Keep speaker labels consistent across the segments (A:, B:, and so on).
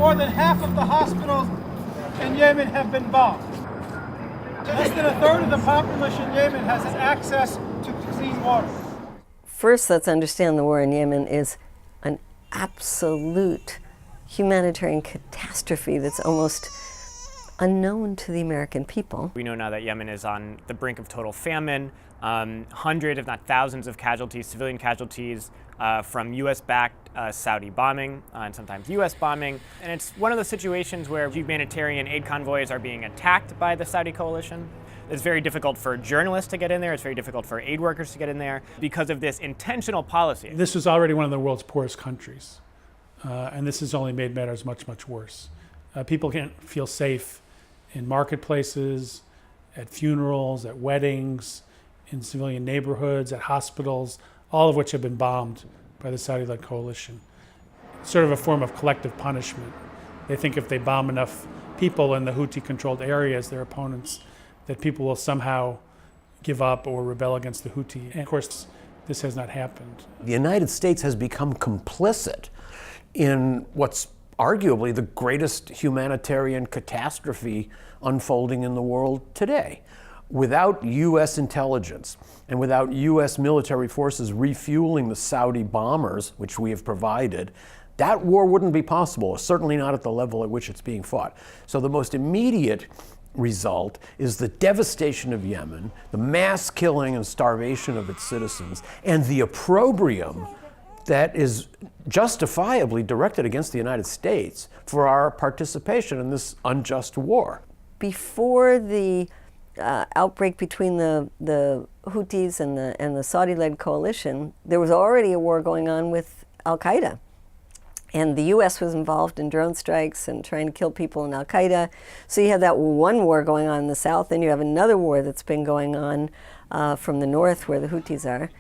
A: more than half of the hospitals in Yemen have been bombed. Less than a third of the population in Yemen has access to clean water.
B: First, let's understand the war in Yemen is an absolute humanitarian catastrophe that's almost unknown to the American people.
C: We know now that Yemen is on the brink of total famine, hundreds, if not thousands of casualties, civilian casualties from US-backed Saudi bombing and sometimes US bombing. And it's one of those situations where humanitarian aid convoys are being attacked by the Saudi coalition. It's very difficult for journalists to get in there. It's very difficult for aid workers to get in there because of this intentional policy.
D: This was already one of the world's poorest countries. And this has only made matters much, much worse. People can't feel safe in marketplaces, at funerals, at weddings, in civilian neighborhoods, at hospitals, all of which have been bombed by the Saudi-led coalition. It's sort of a form of collective punishment. They think if they bomb enough people in the Houthi-controlled areas, their opponents, that people will somehow give up or rebel against the Houthi. And of course, this has not happened.
E: The United States has become complicit in what's arguably the greatest humanitarian catastrophe unfolding in the world today. Without U.S. intelligence and without U.S. military forces refueling the Saudi bombers, which we have provided, that war wouldn't be possible, certainly not at the level at which it's being fought. So the most immediate result is the devastation of Yemen, the mass killing and starvation of its citizens, and the opprobrium that is justifiably directed against the United States for our participation in this unjust war.
B: Before the outbreak between the Houthis and the Saudi-led coalition, there was already a war going on with Al-Qaeda. And the U.S. was involved in drone strikes and trying to kill people in Al-Qaeda. So you have that one war going on in the south, and you have another war that's been going on from the north where the Houthis are.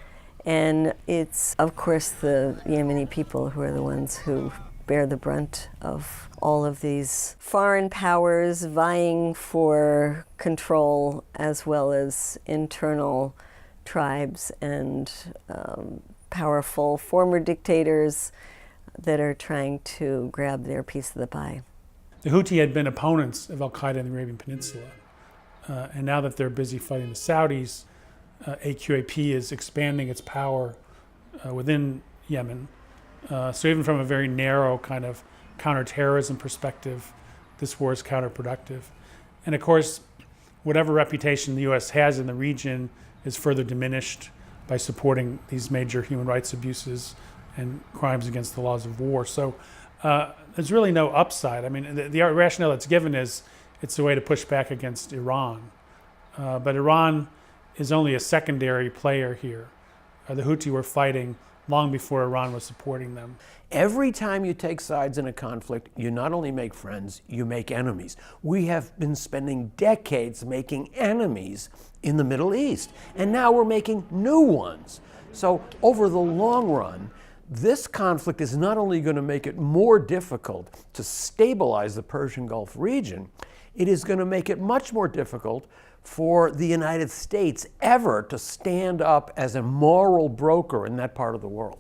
B: And it's, of course, the Yemeni people who are the ones who bear the brunt of all of these foreign powers vying for control, as well as internal tribes and powerful former dictators that are trying to grab their piece of the pie.
D: The Houthi had been opponents of Al-Qaeda in the Arabian Peninsula. And now that they're busy fighting the Saudis, AQAP is expanding its power within Yemen. So even from a very narrow kind of counterterrorism perspective, this war is counterproductive. And of course, whatever reputation the U.S. has in the region is further diminished by supporting these major human rights abuses and crimes against the laws of war. So there's really no upside. I mean, the rationale that's given is it's a way to push back against Iran. But Iran is only a secondary player here. The Houthi were fighting long before Iran was supporting them.
E: Every time you take sides in a conflict, you not only make friends, you make enemies. We have been spending decades making enemies in the Middle East, and now we're making new ones. So over the long run, this conflict is not only going to make it more difficult to stabilize the Persian Gulf region, it is going to make it much more difficult for the United States ever to stand up as a moral broker in that part of the world.